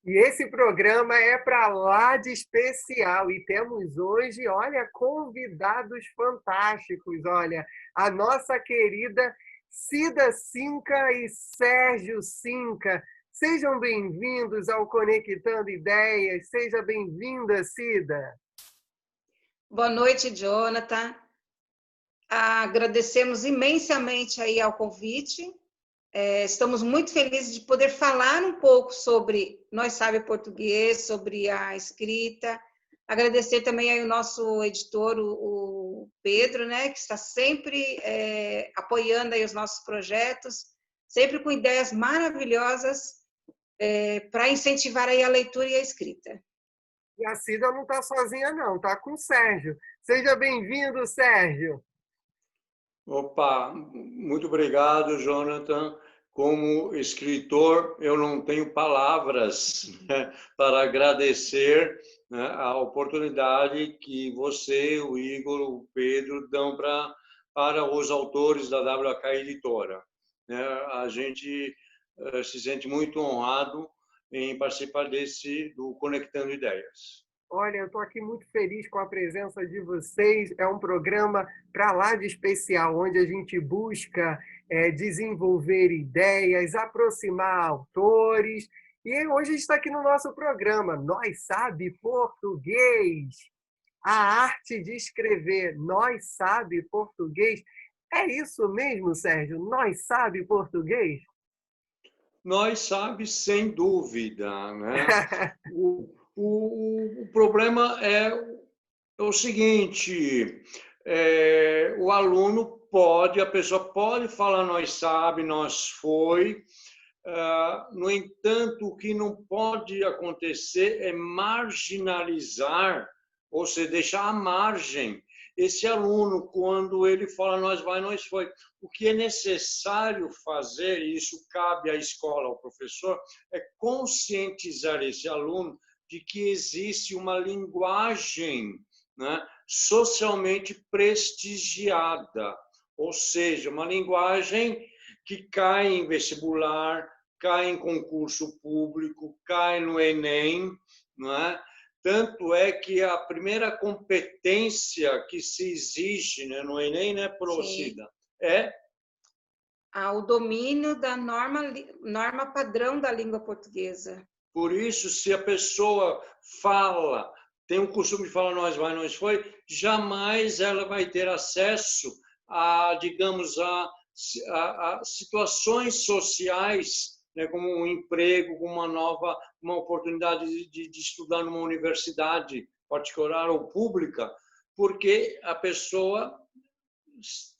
E esse programa é para lá de especial e temos hoje, olha, convidados fantásticos. Olha, a nossa querida Cida Cinca e Sérgio Cinca. Sejam bem-vindos ao Conectando Ideias. Seja bem-vinda, Cida. Boa noite, Jonathan. Agradecemos imensamente aí ao convite. Estamos muito felizes de poder falar um pouco sobre Nós Sabe Português, sobre a escrita. Agradecer também aí o nosso editor, o Pedro, né, que está sempre apoiando aí os nossos projetos, sempre com ideias maravilhosas para incentivar aí a leitura e a escrita. E a Cida não está sozinha, não, está com o Sérgio. Seja bem-vindo, Sérgio. Opa, muito obrigado, Jonathan. Como escritor, eu não tenho palavras, né, para agradecer, né, a oportunidade que você, o Igor, o Pedro dão para os autores da WK Editora. A gente se sente muito honrado em participar do Conectando Ideias. Olha, eu estou aqui muito feliz com a presença de vocês. É um programa para lá de especial, onde a gente busca desenvolver ideias, aproximar autores. E hoje a gente está aqui no nosso programa, Nós Sabe Português. A arte de escrever, Nós Sabe Português. É isso mesmo, Sérgio? Nós Sabe Português? Nós sabe, sem dúvida, né? O problema é o seguinte: o aluno a pessoa pode falar nós sabe, nós foi. No entanto, o que não pode acontecer é marginalizar, ou seja, deixar à margem esse aluno quando ele fala nós vai, nós foi. O que é necessário fazer, e isso cabe à escola, ao professor, é conscientizar esse aluno de que existe uma linguagem, né, socialmente prestigiada, ou seja, uma linguagem que cai em vestibular, cai em concurso público, cai no Enem, não é? Tanto é que a primeira competência que se exige, né, no Enem, né, Cida, é o domínio da norma padrão da língua portuguesa. Por isso, se a pessoa fala, tem o costume de falar nós vai, nós foi, jamais ela vai ter acesso a, digamos, a situações sociais, né, como um emprego, uma oportunidade de estudar numa universidade particular ou pública, porque a pessoa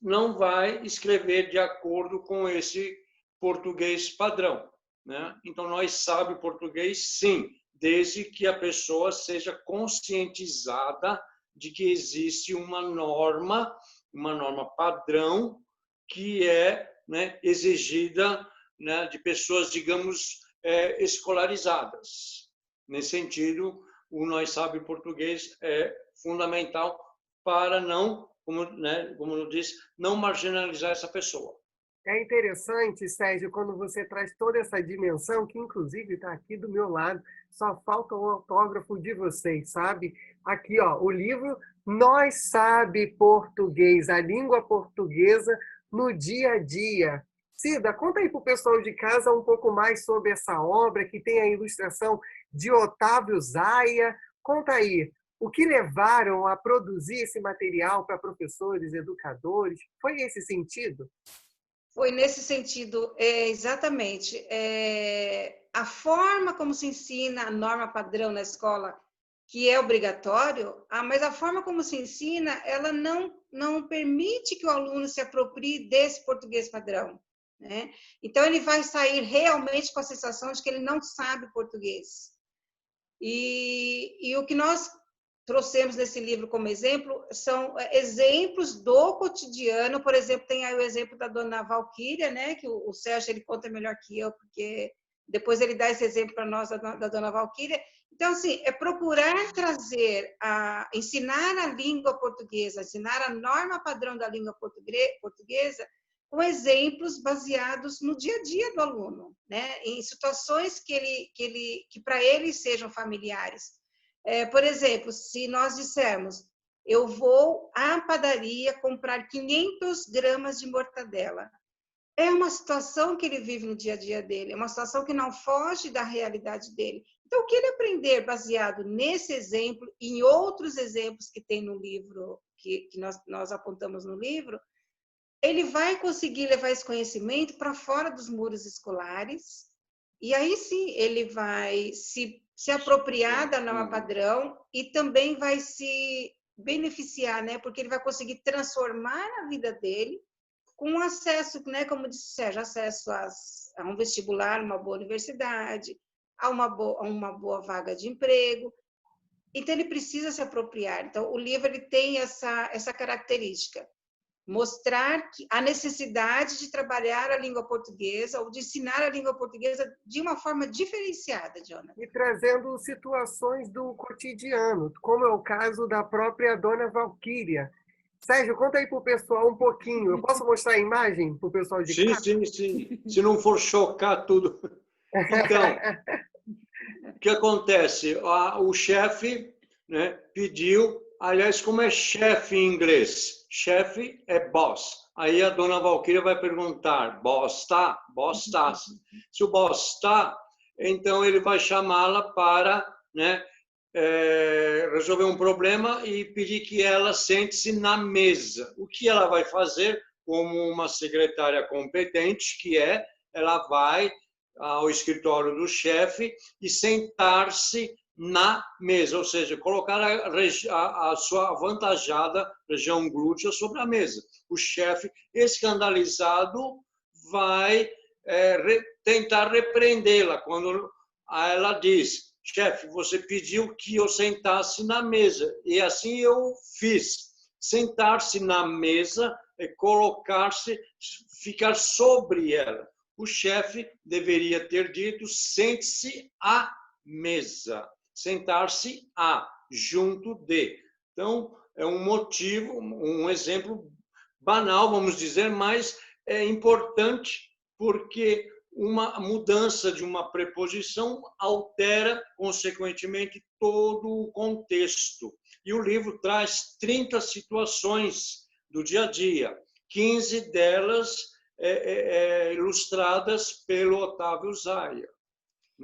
não vai escrever de acordo com esse português padrão, né? Então, nós sabe português, sim, desde que a pessoa seja conscientizada de que existe uma norma padrão que é, né, exigida, né, de pessoas, digamos, escolarizadas. Nesse sentido, o Nós Sabe Português é fundamental para não, como eu disse, não marginalizar essa pessoa. É interessante, Sérgio, quando você traz toda essa dimensão, que inclusive está aqui do meu lado, só falta o autógrafo de vocês, sabe? Aqui, ó, o livro Nós Sabe Português, a língua portuguesa no dia a dia. Cida, conta aí para o pessoal de casa um pouco mais sobre essa obra, que tem a ilustração de Otávio Zaia. Conta aí, o que levaram a produzir esse material para professores, educadores? Foi esse sentido? Foi nesse sentido, exatamente. A forma como se ensina a norma padrão na escola, que é obrigatório, mas a forma como se ensina, ela não permite que o aluno se aproprie desse português padrão, né? Então, ele vai sair realmente com a sensação de que ele não sabe português. E o que nós trouxemos nesse livro como exemplo são exemplos do cotidiano. Por exemplo, tem aí o exemplo da dona Valquíria, né, que o Sérgio ele conta melhor que eu, porque depois ele dá esse exemplo para nós da dona Valquíria. Então, assim, é procurar ensinar a língua portuguesa, ensinar a norma padrão da língua portuguesa com exemplos baseados no dia a dia do aluno, né? Em situações que para ele sejam familiares. Por exemplo, se nós dissermos, eu vou à padaria comprar 500 gramas de mortadela. É uma situação que ele vive no dia a dia dele, é uma situação que não foge da realidade dele. Então, o que ele aprender baseado nesse exemplo e em outros exemplos que tem no livro, que nós apontamos no livro, ele vai conseguir levar esse conhecimento para fora dos muros escolares, e aí sim ele vai se apropriar da norma padrão e também vai se beneficiar, né? Porque ele vai conseguir transformar a vida dele com acesso, né? Como disse o Sérgio, acesso a um vestibular, uma boa universidade, a uma boa vaga de emprego. Então, ele precisa se apropriar. Então, o livro ele tem essa característica, mostrar a necessidade de trabalhar a língua portuguesa ou de ensinar a língua portuguesa de uma forma diferenciada, Jonathan. E trazendo situações do cotidiano, como é o caso da própria Dona Valquíria. Sérgio, conta aí para o pessoal um pouquinho. Eu posso mostrar a imagem para o pessoal de casa? Sim. Se não for chocar tudo. Então, o que acontece? O chefe, né, pediu, aliás, como é chefe em inglês? Chefe é boss. Aí a Dona Valquíria vai perguntar, boss tá? Boss tá. Se o boss tá, então ele vai chamá-la para, né, resolver um problema e pedir que ela sente-se na mesa. O que ela vai fazer como uma secretária competente, que ela vai ao escritório do chefe e sentar-se na mesa, ou seja, colocar a sua avantajada região glútea sobre a mesa. O chefe, escandalizado, vai tentar repreendê-la quando ela diz: chefe, você pediu que eu sentasse na mesa, e assim eu fiz. Sentar-se na mesa é colocar-se, ficar sobre ela. O chefe deveria ter dito: sente-se à mesa. Sentar-se junto de. Então, é um motivo, um exemplo banal, vamos dizer, mas é importante porque uma mudança de uma preposição altera, consequentemente, todo o contexto. E o livro traz 30 situações do dia a dia, 15 delas ilustradas pelo Otávio Zaia.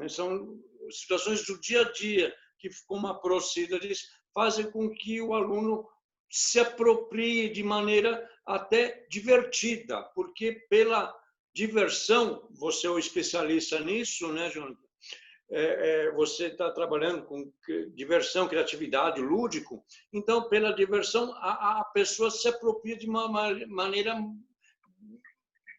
São situações do dia a dia que, como a Procida diz, fazem com que o aluno se aproprie de maneira até divertida, porque pela diversão, você é o especialista nisso, né, Jonathan? Você está trabalhando com diversão, criatividade, lúdico, então, pela diversão, a pessoa se apropria de uma maneira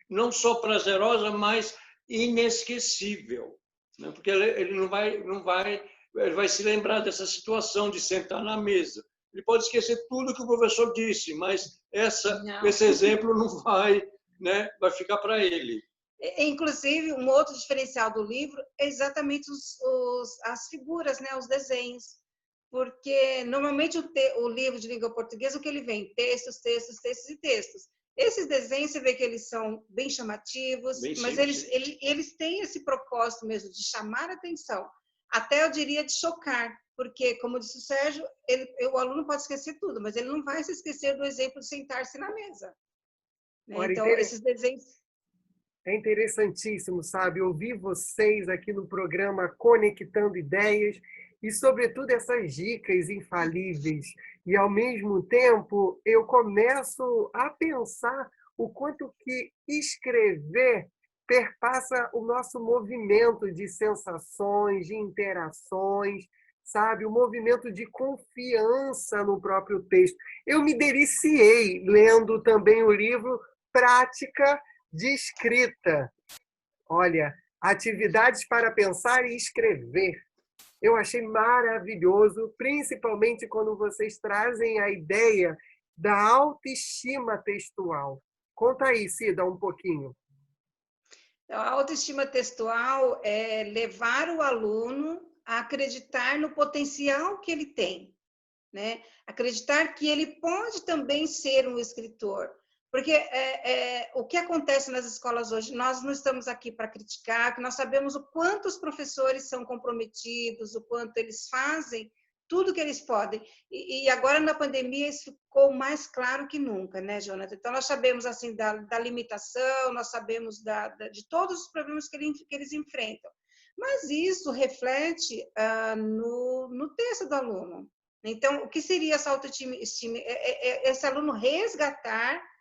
não só prazerosa, mas inesquecível, né? Porque ele não vai ele vai se lembrar dessa situação de sentar na mesa. Ele pode esquecer tudo que o professor disse, mas esse exemplo não vai, né, vai ficar para ele. Inclusive, um outro diferencial do livro é exatamente as figuras, né, os desenhos. Porque, normalmente, o livro de língua portuguesa, o que ele vem? Textos. Esses desenhos, você vê que eles são bem chamativos, mas eles têm esse propósito mesmo de chamar a atenção. Até, eu diria, de chocar. Porque, como disse o Sérgio, o aluno pode esquecer tudo, mas ele não vai se esquecer do exemplo de sentar-se na mesa. Né? Então, esses desenhos... É interessantíssimo, sabe? Ouvir vocês aqui no programa Conectando Ideias e, sobretudo, essas dicas infalíveis. E, ao mesmo tempo, eu começo a pensar o quanto que escrever perpassa o nosso movimento de sensações, de interações, sabe? O movimento de confiança no próprio texto. Eu me deliciei lendo também o livro Prática de Escrita. Olha, atividades para pensar e escrever. Eu achei maravilhoso, principalmente quando vocês trazem a ideia da autoestima textual. Conta aí, Cida, um pouquinho. A autoestima textual é levar o aluno a acreditar no potencial que ele tem, né? Acreditar que ele pode também ser um escritor. Porque o que acontece nas escolas hoje, nós não estamos aqui para criticar, que nós sabemos o quanto os professores são comprometidos, o quanto eles fazem tudo que eles podem. E agora, na pandemia, isso ficou mais claro que nunca, né, Jonathan? Então, nós sabemos assim da limitação, nós sabemos de todos os problemas que eles enfrentam. Mas isso reflete no texto do aluno. Então, o que seria essa autoestima? Esse aluno resgatar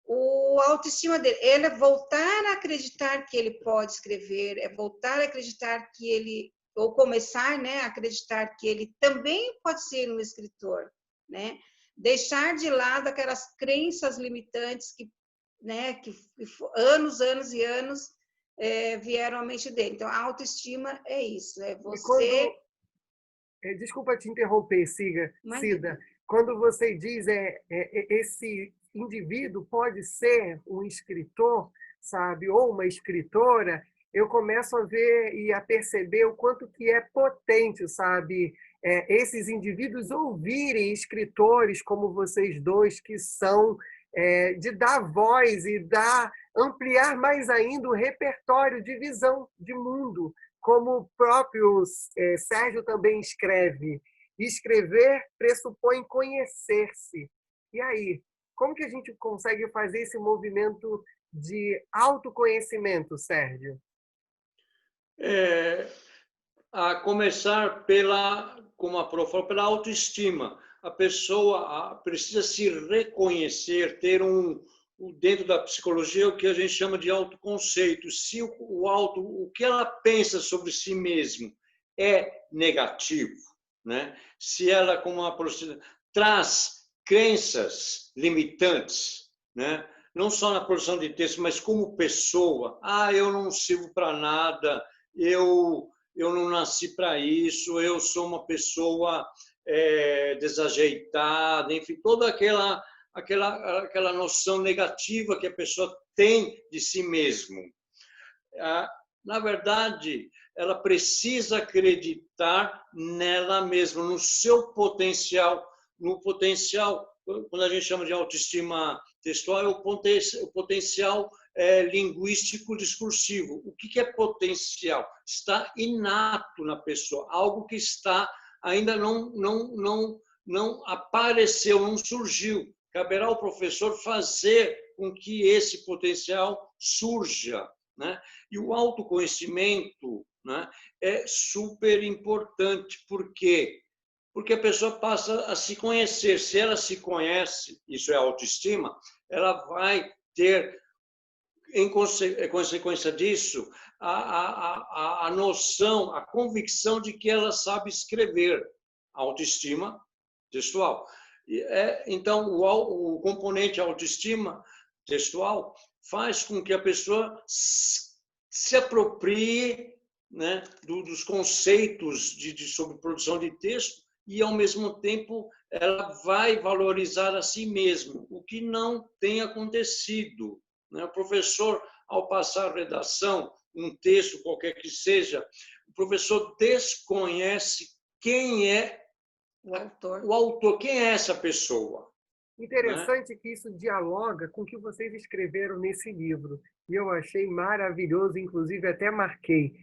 a autoestima dele. Ele é voltar a acreditar que ele pode escrever, é voltar a acreditar que ele, ou começar, né, a acreditar que ele também pode ser um escritor, né? Deixar de lado aquelas crenças limitantes que anos e anos vieram à mente dele. Então, a autoestima é isso, é você... Desculpa te interromper, Cida. Quando você diz esse indivíduo pode ser um escritor, sabe, ou uma escritora, eu começo a ver e a perceber o quanto que é potente, sabe, esses indivíduos ouvirem escritores como vocês dois, que são de dar voz e ampliar mais ainda o repertório de visão de mundo, como o próprio Sérgio também escreve. Escrever pressupõe conhecer-se. E aí, como que a gente consegue fazer esse movimento de autoconhecimento, Sérgio? A começar como a Pro falou, pela autoestima. A pessoa precisa se reconhecer, ter dentro da psicologia, o que a gente chama de autoconceito. Se o que ela pensa sobre si mesmo é negativo, né? Se ela, como a professora, traz crenças limitantes, né? Não só na produção de texto, mas como pessoa. Eu não sirvo para nada, eu não nasci para isso, eu sou uma pessoa desajeitada, enfim, toda aquela noção negativa que a pessoa tem de si mesmo. Na verdade, ela precisa acreditar nela mesma, no seu potencial, quando a gente chama de autoestima textual, é o potencial linguístico discursivo. O que é potencial? Está inato na pessoa, algo que ainda não apareceu, não surgiu. Caberá ao professor fazer com que esse potencial surja, né? E o autoconhecimento, né, é super importante. Por quê? Porque a pessoa passa a se conhecer. Se ela se conhece, isso é autoestima, ela vai ter, em consequência disso, a noção, a convicção de que ela sabe escrever. Autoestima textual. Então, o componente autoestima textual faz com que a pessoa se aproprie, né, dos conceitos sobre produção de texto e, ao mesmo tempo, ela vai valorizar a si mesmo, o que não tem acontecido, né? O professor, ao passar a redação, um texto qualquer que seja, o professor desconhece quem é o autor, quem é essa pessoa. Interessante, né? Que isso dialoga com o que vocês escreveram nesse livro. E eu achei maravilhoso, inclusive até marquei.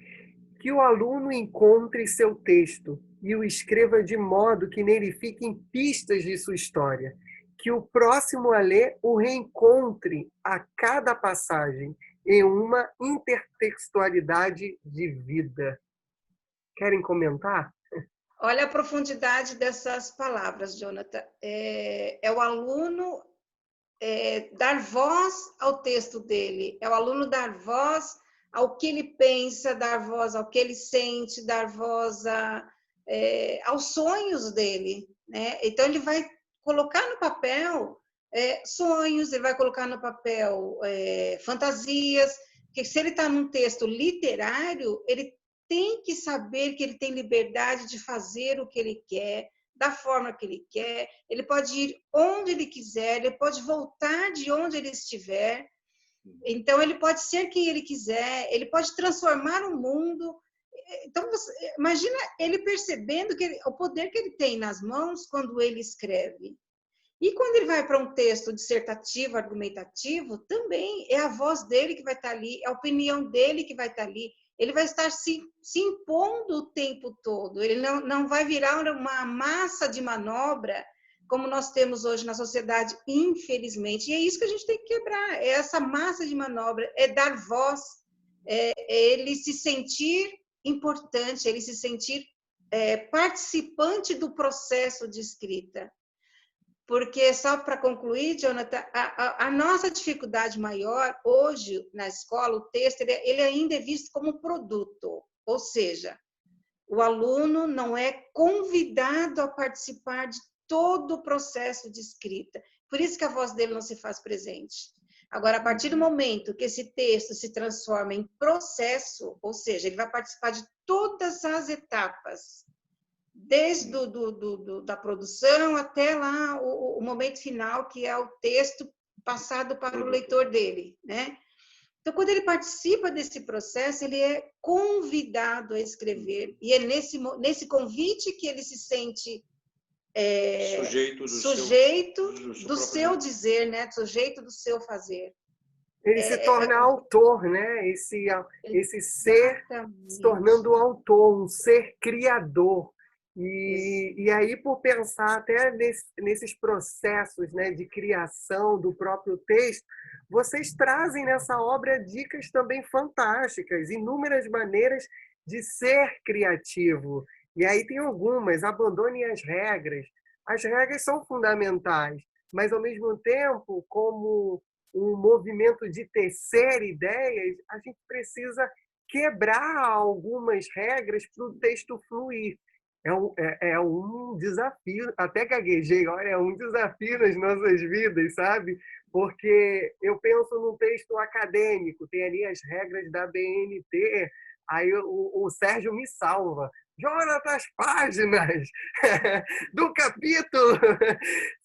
Que o aluno encontre seu texto e o escreva de modo que nele fiquem pistas de sua história. Que o próximo a ler o reencontre a cada passagem em uma intertextualidade de vida. Querem comentar? Olha a profundidade dessas palavras, Jonathan. É o aluno dar voz ao texto dele, é o aluno dar voz ao que ele pensa, dar voz ao que ele sente, dar voz aos sonhos dele, né? Então, ele vai colocar no papel sonhos, ele vai colocar no papel fantasias, porque se ele está num texto literário, ele tem que saber que ele tem liberdade de fazer o que ele quer, da forma que ele quer, ele pode ir onde ele quiser, ele pode voltar de onde ele estiver, então ele pode ser quem ele quiser, ele pode transformar o mundo. Então, imagina ele percebendo o poder que ele tem nas mãos quando ele escreve. E quando ele vai para um texto dissertativo, argumentativo, também é a voz dele que vai estar ali, é a opinião dele que vai estar ali. Ele vai estar se impondo o tempo todo. Ele não vai virar uma massa de manobra como nós temos hoje na sociedade, infelizmente. E é isso que a gente tem que quebrar. É essa massa de manobra, é dar voz, é ele se sentir importante, ele se sentir participante do processo de escrita. Porque, só para concluir, Jonathan, a nossa dificuldade maior hoje na escola, o texto, ele ainda é visto como produto, ou seja, o aluno não é convidado a participar de todo o processo de escrita. Por isso que a voz dele não se faz presente. Agora, a partir do momento que esse texto se transforma em processo, ou seja, ele vai participar de todas as etapas, desde da produção até lá o momento final, que é o texto passado para o leitor dele, né? Então, quando ele participa desse processo, ele é convidado a escrever, e é nesse convite que ele se sente sujeito do seu dizer, né? Sujeito do seu fazer. Ele se torna autor, né? Esse ser se tornando autor, um ser criador. E aí, por pensar até nesses processos, né, de criação do próprio texto, vocês trazem nessa obra dicas também fantásticas, inúmeras maneiras de ser criativo. E aí tem algumas: abandone as regras. As regras são fundamentais, mas, ao mesmo tempo, como um movimento de tecer ideias, a gente precisa quebrar algumas regras para o texto fluir. É um desafio, até gaguejei, olha, é um desafio nas nossas vidas, sabe? Porque eu penso num texto acadêmico, tem ali as regras da BNT, aí o Sérgio me salva. Jonathan, as páginas do capítulo,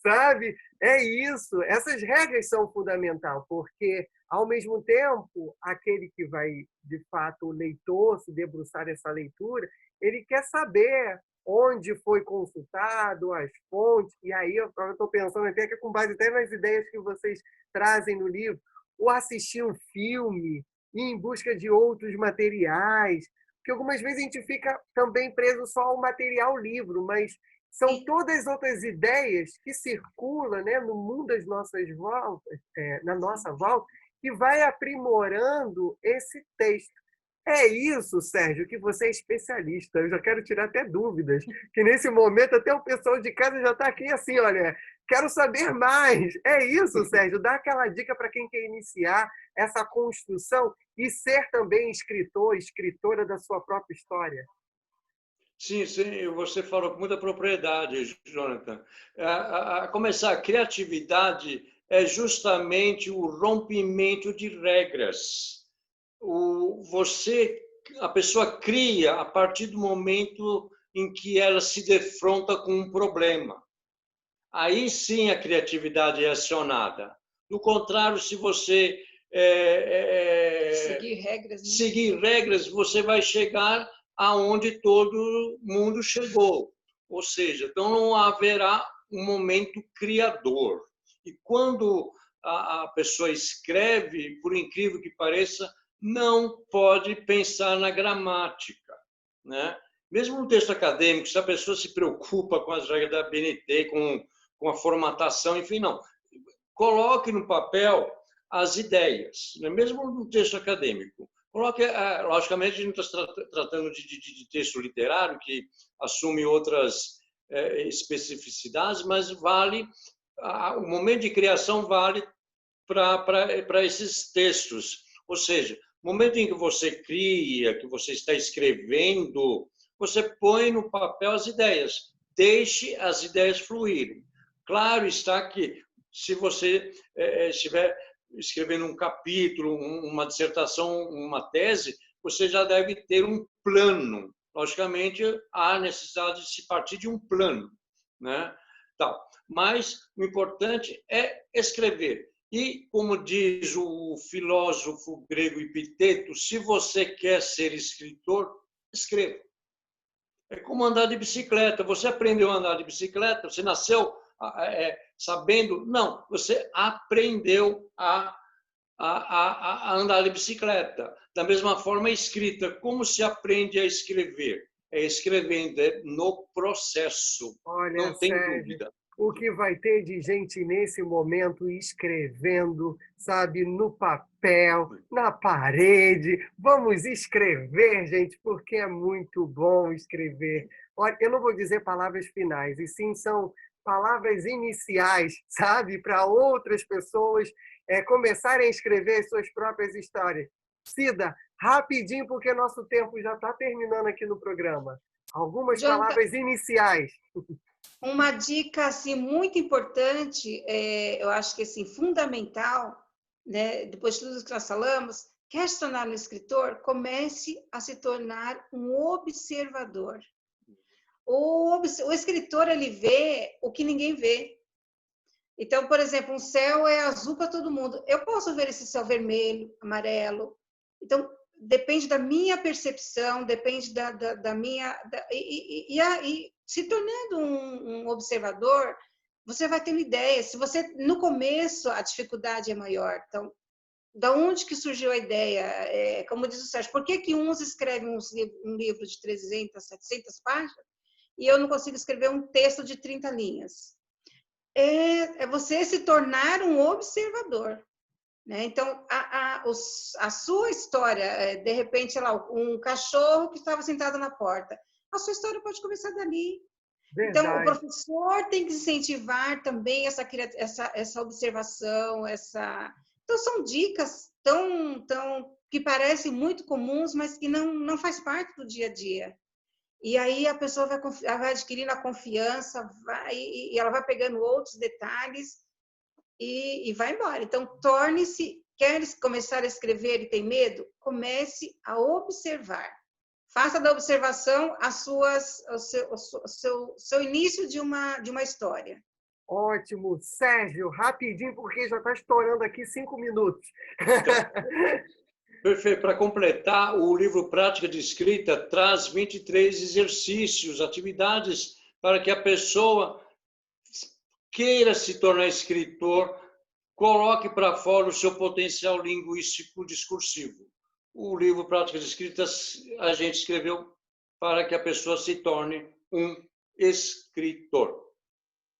sabe? É isso, essas regras são fundamentais, porque, ao mesmo tempo, aquele que vai, de fato, o leitor, se debruçar nessa leitura, ele quer saber onde foi consultado, as fontes, e aí eu estou pensando até que, com base até nas ideias que vocês trazem no livro, ou assistir um filme, ir em busca de outros materiais, porque algumas vezes a gente fica também preso só ao material livro, mas são todas as outras ideias que circulam, né, no mundo das nossas voltas, na nossa volta, que vai aprimorando esse texto. É isso, Sérgio, que você é especialista. Eu já quero tirar até dúvidas, que nesse momento até o pessoal de casa já está aqui assim, olha, quero saber mais. É isso, Sérgio, dá aquela dica para quem quer iniciar essa construção e ser também escritor, escritora da sua própria história. Sim, você falou com muita propriedade, Jonathan. A começar, a criatividade é justamente o rompimento de regras. A pessoa cria a partir do momento em que ela se defronta com um problema. Aí sim a criatividade é acionada. Do contrário, se você seguir regras, você vai chegar aonde todo mundo chegou. Ou seja, então não haverá um momento criador. E quando a pessoa escreve, por incrível que pareça, não pode pensar na gramática, né? Mesmo no texto acadêmico, se a pessoa se preocupa com as regras da BNT, com a formatação, enfim, não. Coloque no papel as ideias, né? Mesmo no texto acadêmico. Coloque, logicamente, a gente está tratando de texto literário, que assume outras especificidades, mas vale, o momento de criação vale para esses textos. Ou seja, no momento em que você cria, que você está escrevendo, você põe no papel as ideias. Deixe as ideias fluírem. Claro está que, se você estiver escrevendo um capítulo, uma dissertação, uma tese, você já deve ter um plano. Logicamente, há necessidade de se partir de um plano, né? Tá. Mas o importante é escrever. E, como diz o filósofo grego Epiteto, se você quer ser escritor, escreva. É como andar de bicicleta. Você aprendeu a andar de bicicleta, você nasceu sabendo. Não, você aprendeu a andar de bicicleta. Da mesma forma, a escrita. Como se aprende a escrever? É escrevendo, é no processo. Olha, Não tem Sérgio, dúvida. o que vai ter de gente nesse momento escrevendo, sabe, no papel, na parede. Vamos escrever, gente, porque é muito bom escrever. Olha, eu não vou dizer palavras finais, e sim são palavras iniciais, sabe, para outras pessoas começarem a escrever as suas próprias histórias. Cida, rapidinho, porque nosso tempo já está terminando aqui no programa. Algumas Jonathan, palavras iniciais. uma dica assim muito importante, eu acho que assim fundamental, né? Depois de tudo que nós falamos, quer se tornar um escritor, comece a se tornar um observador. O escritor ele vê o que ninguém vê. Então, por exemplo, um céu é azul para todo mundo. Eu posso ver esse céu vermelho, amarelo. Então, depende da minha percepção, depende da minha... E se tornando um observador, você vai tendo ideia. Se você, no começo, a dificuldade é maior. Então, da onde que surgiu a ideia? Como diz o Sérgio, por que uns escrevem um livro de 300, 700 páginas e eu não consigo escrever um texto de 30 linhas? É você se tornar um observador. Né? Então, a sua história, de repente, sei lá, um cachorro que estava sentado na porta, a sua história pode começar dali. Verdade. Então, o professor tem que incentivar também essa observação, Então, são dicas que parecem muito comuns, mas que não faz parte do dia a dia. E aí a pessoa vai adquirindo a confiança, e ela vai pegando outros detalhes e vai embora. Então, quer começar a escrever e tem medo? Comece a observar. Faça da observação o seu início de uma história. Ótimo. Sérgio, rapidinho, porque já está estourando aqui 5 minutos. Perfeito. Para completar, o livro Prática de Escrita traz 23 exercícios, atividades para que a pessoa queira se tornar escritor, coloque para fora o seu potencial linguístico discursivo. O livro Prática de Escrita a gente escreveu para que a pessoa se torne um escritor.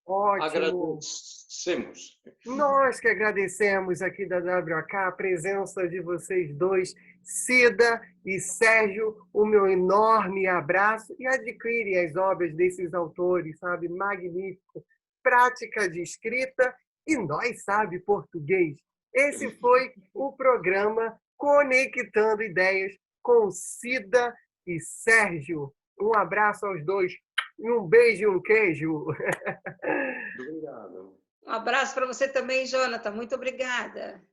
Ótimo. Agradecemos. Nós que agradecemos aqui da WK a presença de vocês dois, Cida e Sérgio, o meu enorme abraço, e adquirem as obras desses autores, sabe? Magnífico. Prática de Escrita e Nós Sabe Português. Esse foi o programa Conectando Ideias com Cida e Sérgio. Um abraço aos dois e um beijo e um queijo. Obrigado. Um abraço para você também, Jonathan. Muito obrigada.